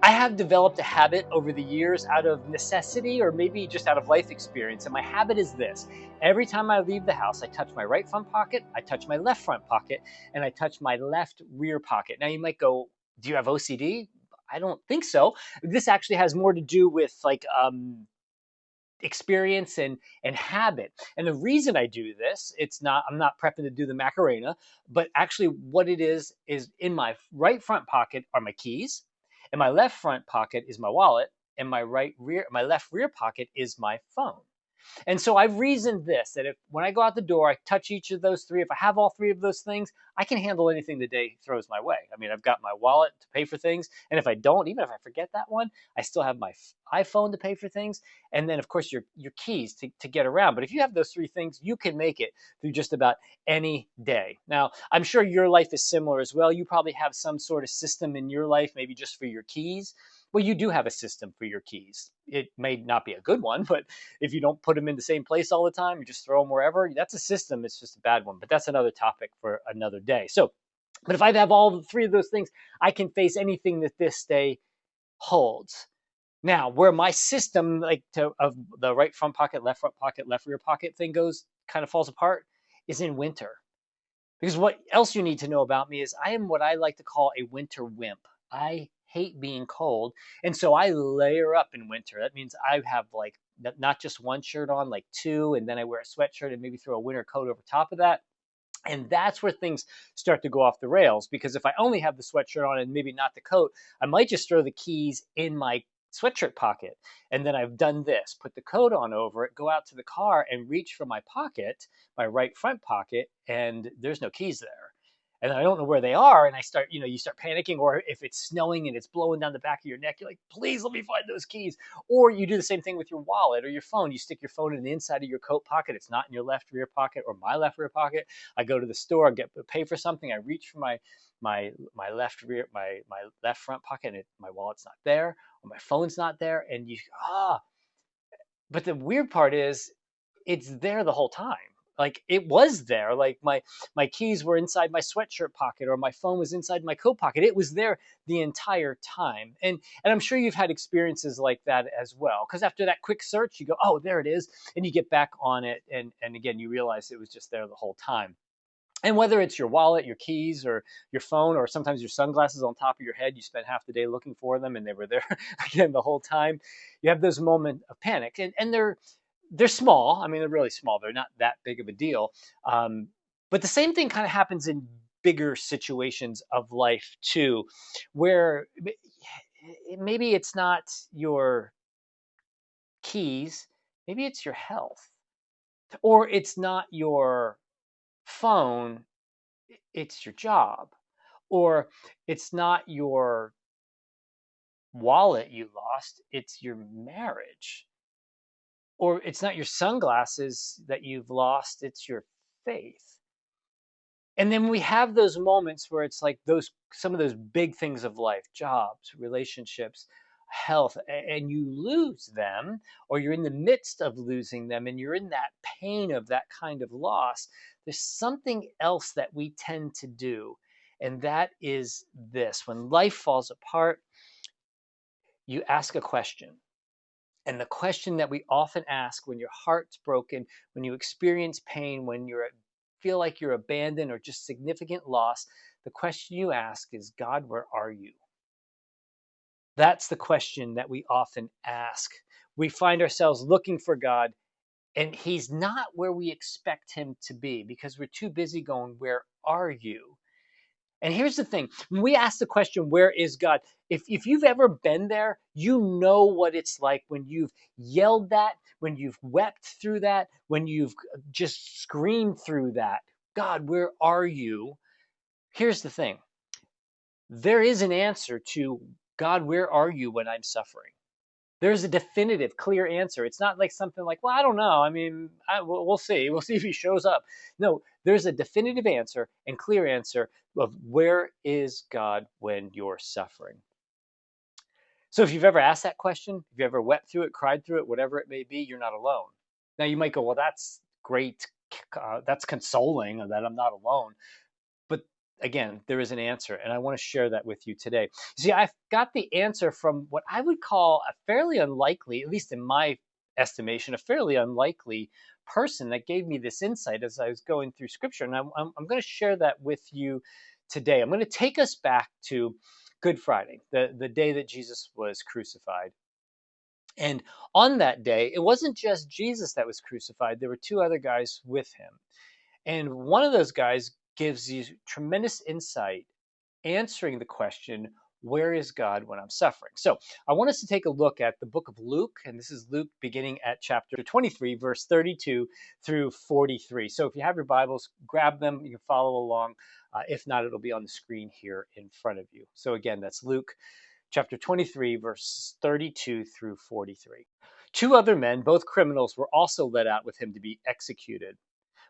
I have developed a habit over the years out of necessity or maybe just out of life experience. And my habit is this: every time I leave the house, I touch my right front pocket, I touch my left front pocket, and I touch my left rear pocket. Now, you might go, do you have OCD? I don't think so. This actually has more to do with experience and habit. And the reason I do this, it's not I'm not prepping to do the Macarena, but actually what it is in my right front pocket are my keys, and my left front pocket is my wallet, and my left rear pocket is my phone. And so I've reasoned this, that if when I go out the door, I touch each of those three, if I have all three of those things, I can handle anything the day throws my way. I mean, I've got my wallet to pay for things. And if I don't, even if I forget that one, I still have my iPhone to pay for things. And then, of course, your keys to get around. But if you have those three things, you can make it through just about any day. Now, I'm sure your life is similar as well. You probably have some sort of system in your life, maybe just for your keys. Well, you do have a system for your keys. It may not be a good one, but if you don't put them in the same place all the time, you just throw them wherever, that's a system. It's just a bad one. But that's another topic for another day. So, but if I have all three of those things, I can face anything that this day holds. Now, where my system, of the right front pocket, left front pocket, left rear pocket thing goes, kind of falls apart, is in winter. Because what else you need to know about me is I am what I like to call a winter wimp. I hate being cold. And so I layer up in winter. That means I have like not just one shirt on, like two, and then I wear a sweatshirt and maybe throw a winter coat over top of that. And that's where things start to go off the rails, because if I only have the sweatshirt on and maybe not the coat, I might just throw the keys in my sweatshirt pocket. And then I've done this: put the coat on over it, go out to the car and reach for my pocket, my right front pocket, and there's no keys there. And I don't know where they are. And you start panicking. Or if it's snowing and it's blowing down the back of your neck, you're like, please let me find those keys. Or you do the same thing with your wallet or your phone. You stick your phone in the inside of your coat pocket. It's not in your left rear pocket or my left rear pocket. I go to the store, pay for something. I reach for my left rear, my left front pocket, and my wallet's not there, or my phone's not there, and you ah. But the weird part is, it's there the whole time. Like, it was there. Like, my keys were inside my sweatshirt pocket, or my phone was inside my coat pocket. It was there the entire time. And I'm sure you've had experiences like that as well. Because after that quick search, you go, oh, there it is, and you get back on it, and again, you realize it was just there the whole time. And whether it's your wallet, your keys, or your phone, or sometimes your sunglasses on top of your head, you spent half the day looking for them and they were there again the whole time. You have those moments of panic, and they're small. I mean, they're really small. They're not that big of a deal. Um, but the same thing kind of happens in bigger situations of life too, where maybe it's not your keys, maybe it's your health, or it's not your phone, it's your job, or it's not your wallet you lost, it's your marriage, or it's not your sunglasses that you've lost, it's your faith. And then we have those moments where it's like those some of those big things of life, jobs, relationships, health, and you lose them, or you're in the midst of losing them, and you're in that pain of that kind of loss. There's something else that we tend to do, and that is this: when life falls apart, you ask a question. And the question that we often ask when your heart's broken, when you experience pain, when you feel like you're abandoned or just significant loss, the question you ask is, God, where are you? That's the question that we often ask. We find ourselves looking for God, and He's not where we expect Him to be because we're too busy going, where are you? And here's the thing: when we ask the question, where is God? If you've ever been there, you know what it's like when you've yelled that, when you've wept through that, when you've just screamed through that. God, where are you? Here's the thing: there is an answer to, God, where are you when I'm suffering? There's a definitive, clear answer. It's not like something like, well, I don't know. I mean, we'll see. We'll see if he shows up. No, there's a definitive answer and clear answer of, where is God when you're suffering? So if you've ever asked that question, if you ever wept through it, cried through it, whatever it may be, you're not alone. Now you might go, well, that's great. That's consoling that I'm not alone. But again, there is an answer, and I want to share that with you today. See, I've got the answer from what I would call a fairly unlikely, at least in my estimation, a fairly unlikely person that gave me this insight as I was going through scripture. And I'm going to share that with you today. I'm going to take us back to Good Friday, the day that Jesus was crucified. And on that day, it wasn't just Jesus that was crucified, there were two other guys with him. And one of those guys gives you tremendous insight answering the question, where is God when I'm suffering? So I want us to take a look at the book of Luke, and this is Luke beginning at chapter 23, verse 32 through 43. So if you have your Bibles, grab them, you can follow along. If not, it'll be on the screen here in front of you. So again, that's Luke chapter 23, verses 32 through 43. Two other men, both criminals, were also led out with him to be executed.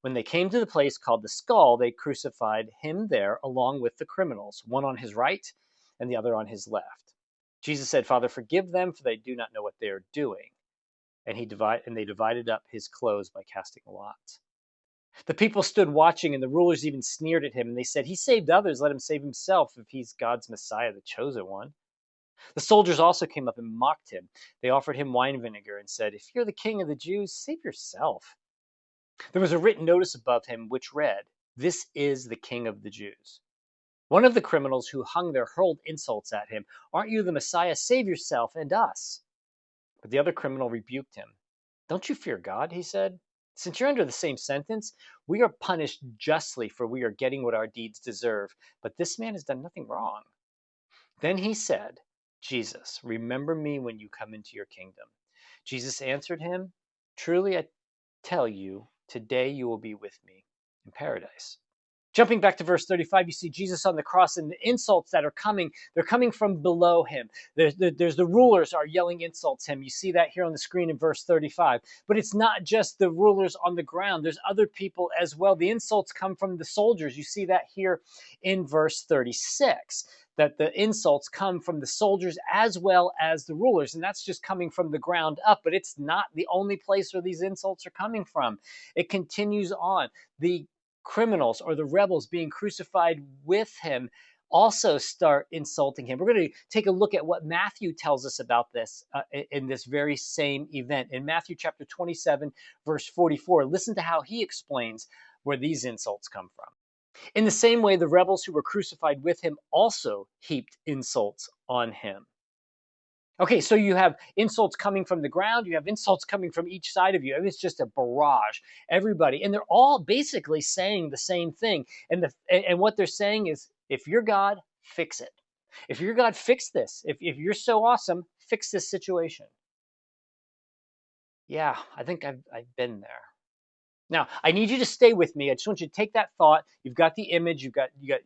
When they came to the place called the Skull, they crucified him there along with the criminals, one on his right and the other on his left. Jesus said, Father, forgive them, for they do not know what they are doing. And they divided up his clothes by casting lots. The people stood watching, and the rulers even sneered at him, and they said, He saved others, let him save himself, if he's God's Messiah, the chosen one. The soldiers also came up and mocked him. They offered him wine vinegar and said, If you're the king of the Jews, save yourself. There was a written notice above him which read, This is the King of the Jews. One of the criminals who hung there hurled insults at him. Aren't you the Messiah? Save yourself and us. But the other criminal rebuked him. Don't you fear God, he said. Since you're under the same sentence, we are punished justly, for we are getting what our deeds deserve. But this man has done nothing wrong. Then he said, Jesus, remember me when you come into your kingdom. Jesus answered him, Truly I tell you, today you will be with me in paradise. Jumping back to verse 35, you see Jesus on the cross, and the insults that are coming, they're coming from below him. There's the rulers are yelling insults at him. You see that here on the screen in verse 35. But it's not just the rulers on the ground. There's other people as well. The insults come from the soldiers. You see that here in verse 36, that the insults come from the soldiers as well as the rulers. And that's just coming from the ground up. But it's not the only place where these insults are coming from. It continues on. The criminals or the rebels being crucified with him also start insulting him. We're going to take a look at what Matthew tells us about this in this very same event. In Matthew chapter 27, verse 44, listen to how he explains where these insults come from. In the same way, the rebels who were crucified with him also heaped insults on him. Okay, so you have insults coming from the ground, you have insults coming from each side of you. I mean, it's just a barrage. Everybody, and they're all basically saying the same thing. And what they're saying is, if you're God, fix it. If you're God, fix this. If you're so awesome, fix this situation. Yeah, I think I've been there. Now, I need you to stay with me. I just want you to take that thought. You've got the image. You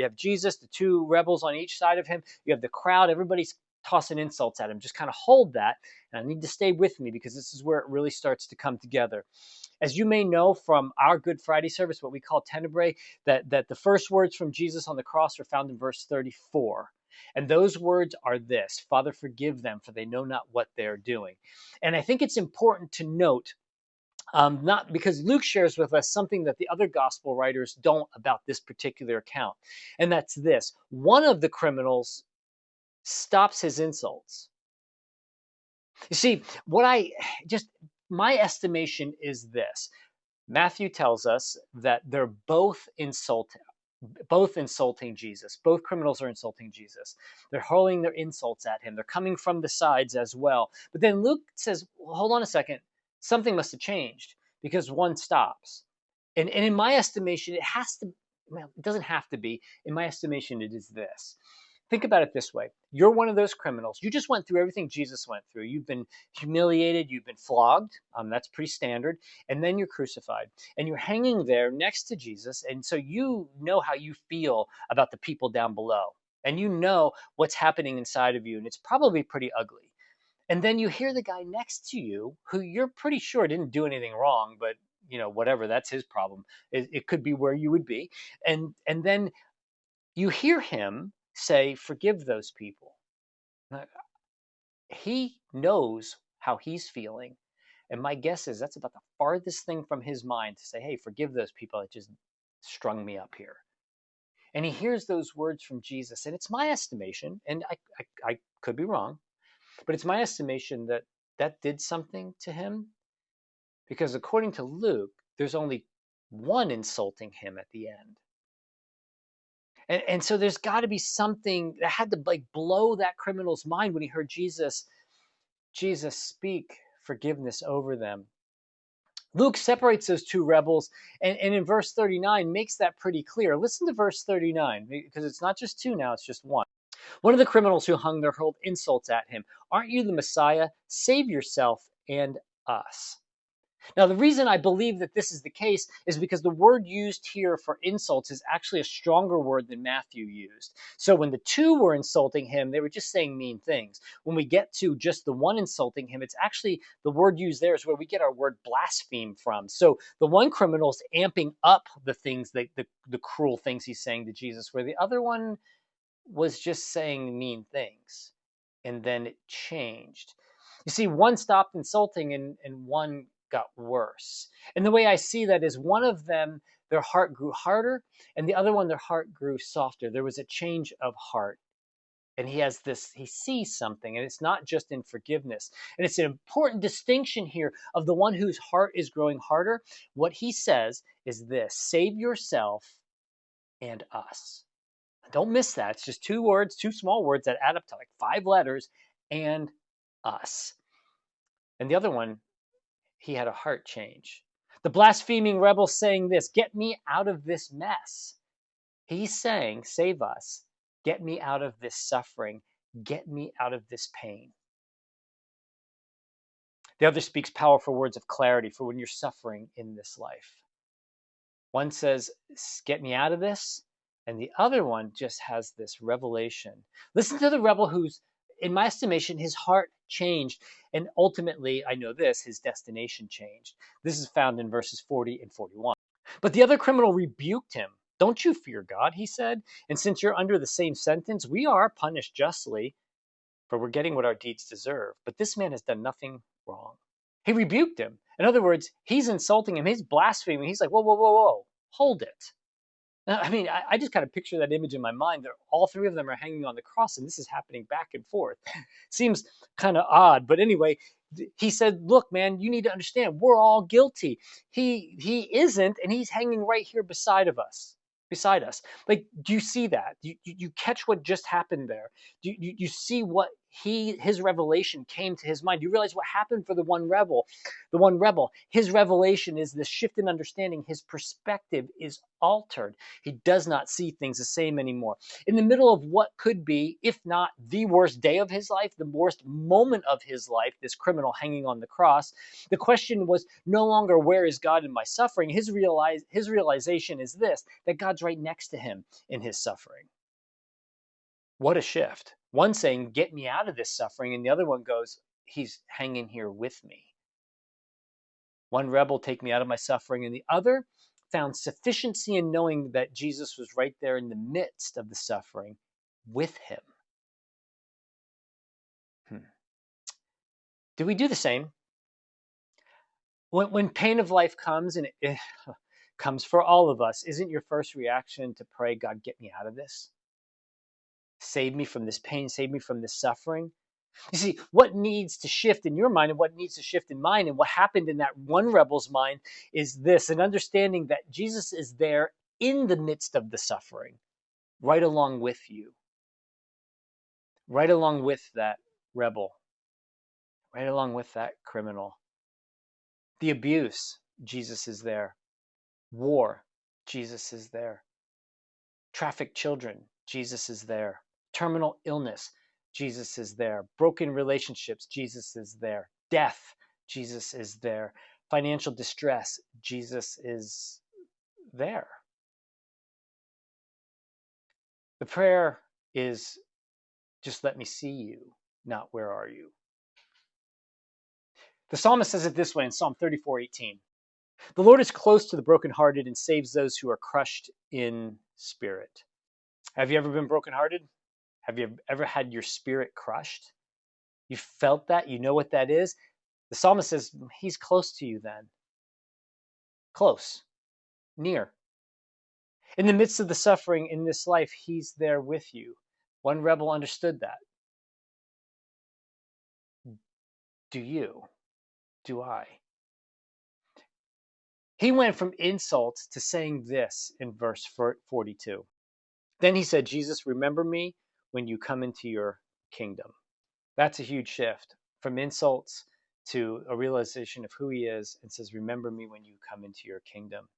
have Jesus, the two rebels on each side of him. You have the crowd. Everybody's tossing insults at him. Just kind of hold that. And I need to stay with me because this is where it really starts to come together. As you may know from our Good Friday service, what we call Tenebrae, that the first words from Jesus on the cross are found in verse 34. And those words are this: Father, forgive them, for they know not what they're doing. And I think it's important to note, not because Luke shares with us something that the other gospel writers don't about this particular account. And that's this: one of the criminals stops his insults. You see, my estimation is this. Matthew tells us that they're both insulting Jesus. Both criminals are insulting Jesus. They're hurling their insults at him. They're coming from the sides as well. But then Luke says, well, hold on a second. Something must have changed because one stops. And in my estimation, it doesn't have to be. In my estimation, it is this. Think about it this way. You're one of those criminals. You just went through everything Jesus went through. You've been humiliated. You've been flogged. That's pretty standard. And then you're crucified. And you're hanging there next to Jesus. And so you know how you feel about the people down below. And you know what's happening inside of you. And it's probably pretty ugly. And then you hear the guy next to you who you're pretty sure didn't do anything wrong, but whatever, that's his problem. It could be where you would be. And then you hear him say, forgive those people. He knows how he's feeling. And my guess is that's about the farthest thing from his mind to say, hey, forgive those people that just strung me up here. And he hears those words from Jesus. And it's my estimation, and I could be wrong, but it's my estimation that that did something to him, because according to Luke, there's only one insulting him at the end. And so there's got to be something that had to like blow that criminal's mind when he heard Jesus speak forgiveness over them. Luke separates those two rebels, and in verse 39 makes that pretty clear. Listen to verse 39, because it's not just two now, it's just one. One of the criminals who hung there hurled insults at him. Aren't you the Messiah? Save yourself and us. Now, the reason I believe that this is the case is because the word used here for insults is actually a stronger word than Matthew used. So when the two were insulting him, they were just saying mean things. When we get to just the one insulting him, it's actually the word used there is where we get our word blaspheme from. So the one criminal's amping up the things, the cruel things he's saying to Jesus, where the other one was just saying mean things. And then it changed. You see, one stopped insulting and one got worse. And the way I see that is one of them, their heart grew harder, and the other one, their heart grew softer. There was a change of heart. And he sees something, and it's not just in forgiveness. And it's an important distinction here of the one whose heart is growing harder. What he says is this: save yourself and us. Don't miss that. It's just two words, two small words that add up to like 5 letters, and us. And the other one, he had a heart change. The blaspheming rebel saying this: get me out of this mess. He's saying, save us. Get me out of this suffering. Get me out of this pain. The other speaks powerful words of clarity for when you're suffering in this life. One says, get me out of this. And the other one just has this revelation. Listen to the rebel who's, in my estimation, his heart changed. And ultimately, I know this, his destination changed. This is found in verses 40 and 41. But the other criminal rebuked him. Don't you fear God, he said. And since you're under the same sentence, we are punished justly, for we're getting what our deeds deserve. But this man has done nothing wrong. He rebuked him. In other words, he's insulting him. He's blaspheming. He's like, whoa, whoa, whoa, whoa, hold it. I mean, I just kind of picture that image in my mind. All three of them are hanging on the cross, and this is happening back and forth. Seems kind of odd, but anyway, he said, "Look, man, you need to understand. We're all guilty. He isn't, and he's hanging right here beside us. Like, do you see that? You catch what just happened there? Do you see what his revelation came to his mind? Do you realize what happened for the one rebel? The one rebel, his revelation is this shift in understanding. His perspective is altered. He does not see things the same anymore. In the middle of what could be, if not the worst day of his life, the worst moment of his life, this criminal hanging on the cross, the question was no longer, where is God in my suffering? His realization is this: that God's right next to him in his suffering. What a shift. One saying, get me out of this suffering, and the other one goes, he's hanging here with me. One rebel, take me out of my suffering, and the other found sufficiency in knowing that Jesus was right there in the midst of the suffering with him. Do we do the same? When pain of life comes, and it comes for all of us, isn't your first reaction to pray, God, get me out of this? Save me from this pain, save me from this suffering. You see, what needs to shift in your mind and what needs to shift in mine, and what happened in that one rebel's mind, is this: an understanding that Jesus is there in the midst of the suffering, right along with you, right along with that rebel, right along with that criminal. The abuse, Jesus is there. War, Jesus is there. Trafficked children, Jesus is there. Terminal illness, Jesus is there. Broken relationships, Jesus is there. Death, Jesus is there. Financial distress, Jesus is there. The prayer is, just let me see you, not where are you. The psalmist says it this way in Psalm 34:18. The Lord is close to the brokenhearted and saves those who are crushed in spirit. Have you ever been brokenhearted? Have you ever had your spirit crushed? You felt that? You know what that is? The psalmist says he's close to you then. Close. Near. In the midst of the suffering in this life, he's there with you. One rebel understood that. Do you? Do I? He went from insults to saying this in verse 42. Then he said, Jesus, remember me when you come into your kingdom. That's a huge shift from insults to a realization of who he is, and says, remember me when you come into your kingdom.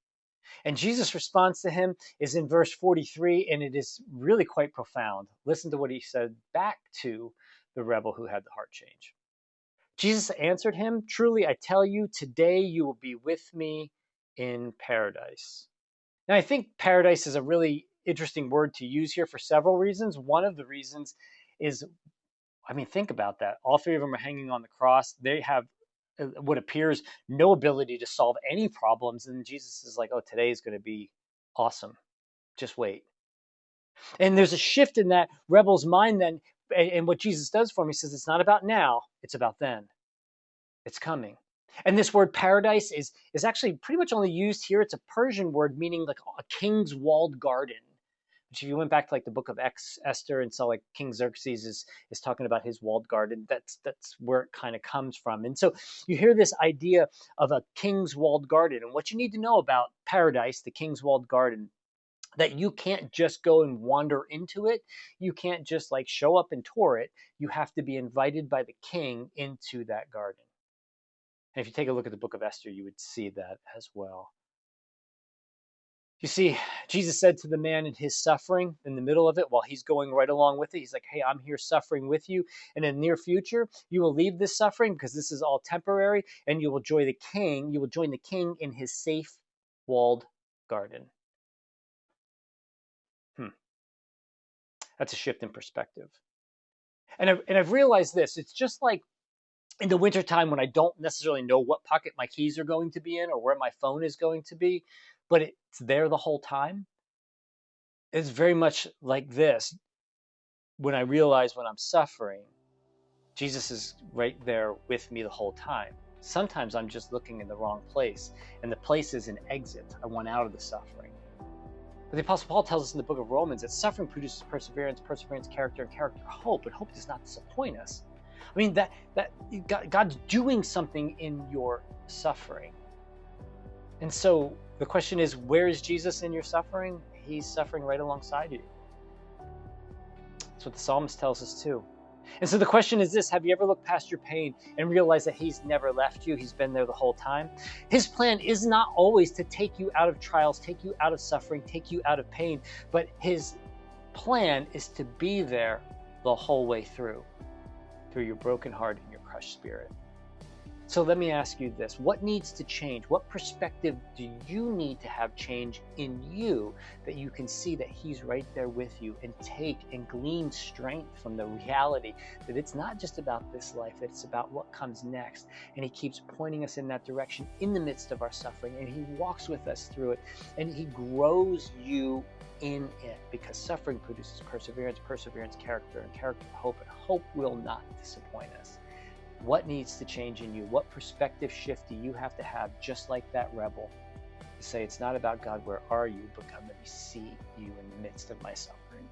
And Jesus' response to him is in verse 43, and it is really quite profound. Listen to what he said back to the rebel who had the heart change. Jesus answered him, truly, I tell you, today you will be with me in paradise. Now, I think paradise is a really interesting word to use here for several reasons. One of the reasons is, think about that. All three of them are hanging on the cross. They have what appears no ability to solve any problems. And Jesus is like, oh, today is going to be awesome. Just wait. And there's a shift in that rebel's mind then. And what Jesus does for him, he says, it's not about now, it's about then. It's coming. And this word paradise is actually pretty much only used here. It's a Persian word meaning like a king's walled garden. Which if you went back to like the book of Esther and saw like King Xerxes is talking about his walled garden, that's where it kind of comes from. And so you hear this idea of a king's walled garden. And what you need to know about paradise, the king's walled garden, that you can't just go and wander into it. You can't just like show up and tour it. You have to be invited by the king into that garden. And if you take a look at the book of Esther, you would see that as well. You see, Jesus said to the man in his suffering, in the middle of it, while he's going right along with it, he's like, hey, I'm here suffering with you. And in the near future, you will leave this suffering because this is all temporary, and you will join the king. You will join the king in his safe walled garden. That's a shift in perspective. And I've realized this. It's just like in the wintertime when I don't necessarily know what pocket my keys are going to be in or where my phone is going to be, but it's there the whole time. It's very much like this. When I realize when I'm suffering, Jesus is right there with me the whole time. Sometimes I'm just looking in the wrong place, and the place is an exit. I want out of the suffering. But the Apostle Paul tells us in the book of Romans that suffering produces perseverance, perseverance, character, and character, hope. And hope does not disappoint us. I mean, that God's doing something in your suffering. And so the question is, where is Jesus in your suffering? He's suffering right alongside you. That's what the psalmist tells us too. And so the question is this: have you ever looked past your pain and realized that he's never left you? He's been there the whole time. His plan is not always to take you out of trials, take you out of suffering, take you out of pain, but his plan is to be there the whole way through your broken heart and your crushed spirit. So let me ask you this: what needs to change? What perspective do you need to have change in you that you can see that he's right there with you, and take and glean strength from the reality that it's not just about this life, that it's about what comes next. And he keeps pointing us in that direction in the midst of our suffering, and he walks with us through it, and he grows you in it, because suffering produces perseverance, perseverance, character, and character, hope, and hope will not disappoint us. What needs to change in you? What perspective shift do you have to have, just like that rebel, to say it's not about God, where are you, but come let me see you in the midst of my suffering.